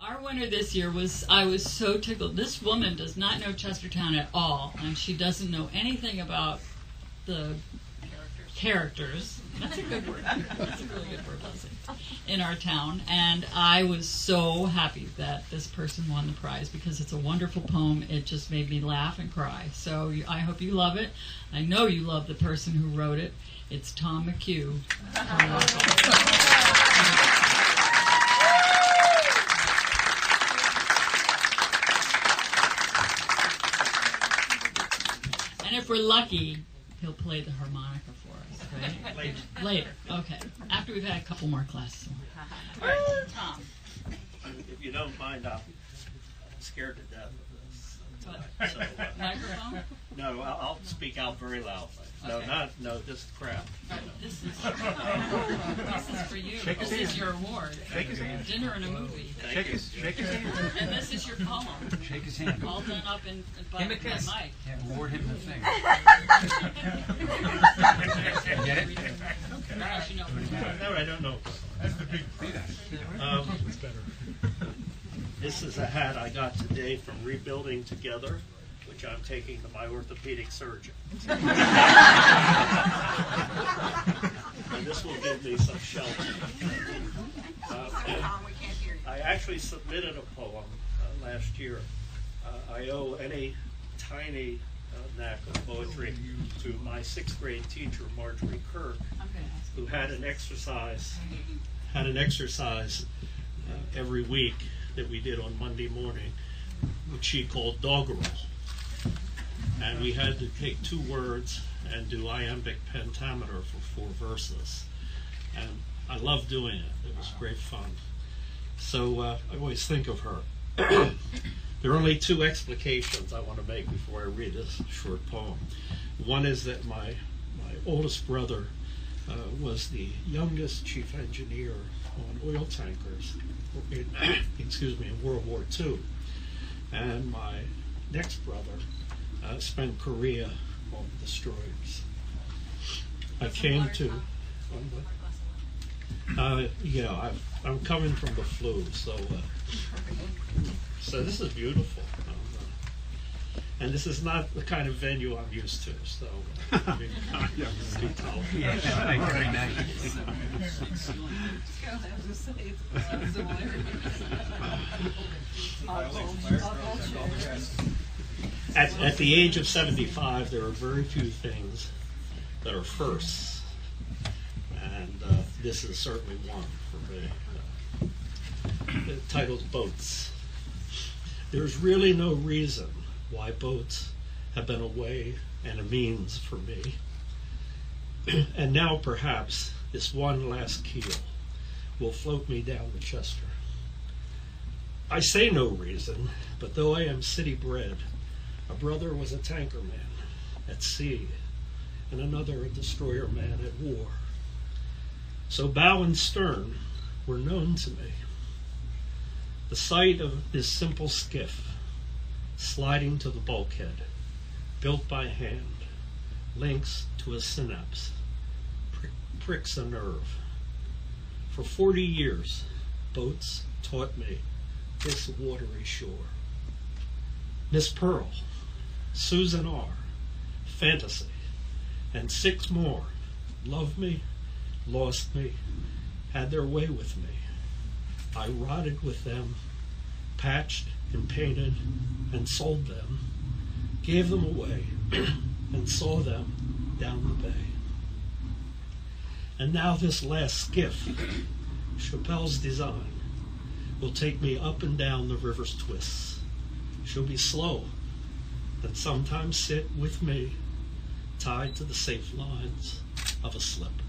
Our winner this year I was so tickled. This woman does not know Chestertown at all, and she doesn't know anything about the characters. That's a good word. That's a really good word, Leslie, in our town. And I was so happy that this person won the prize because it's a wonderful poem. It just made me laugh and cry. So I hope you love it. I know you love the person who wrote it. It's Tom McHugh. And if we're lucky, he'll play the harmonica for us, right? Later. Okay. After we've had a couple more classes. All right, Tom. If you don't mind, I'm scared to death of this. So, Microphone? no, I'll speak out very loudly. Okay. No, just crap. Right, this is for you. This is your award. Shake his hand. Dinner and a movie. Shake his hand. And this is your poem. Shake his hand. All done up by Give him a kiss. Mike. Yeah, award him the thing. Get it? No, I don't know. That's the big thing. It's better. This is a hat I got today from Rebuilding Together, which I'm taking to my orthopedic surgeon. And this will give me some shelter. I actually submitted a poem last year. I owe any tiny knack of poetry to my 6th grade teacher, Marjorie Kirk, who had an exercise every week that we did on Monday morning, which she called doggerel. And we had to take 2 words and do iambic pentameter for 4 verses. And I loved doing it. It was great fun. So I always think of her. There are only 2 explications I want to make before I read this short poem. One is that my oldest brother was the youngest chief engineer on oil tankers in World War II. And my next brother spent Korea on destroyers. I came to... I'm coming from the flu, so this is beautiful. And this is not the kind of venue I'm used to, so I mean, At the age of 75, there are very few things that are firsts, and this is certainly one for me. Titled Boats. There's really no reason why boats have been a way and a means for me. And now perhaps this one last keel will float me down the Chester. I say no reason, but though I am city bred, a brother was a tanker man at sea, and another a destroyer man at war. So bow and stern were known to me. The sight of this simple skiff sliding to the bulkhead, built by hand, links to a synapse, pricks a nerve. For 40 years, boats taught me this watery shore. Miss Pearl, Susan R., Fantasy, and 6 more loved me, lost me, had their way with me. I rotted with them, patched and painted and sold them, gave them away, and saw them down the bay. And now this last skiff, Chappelle's design, will take me up and down the river's twists. She'll be slow, and sometimes sit with me, tied to the safe lines of a slip.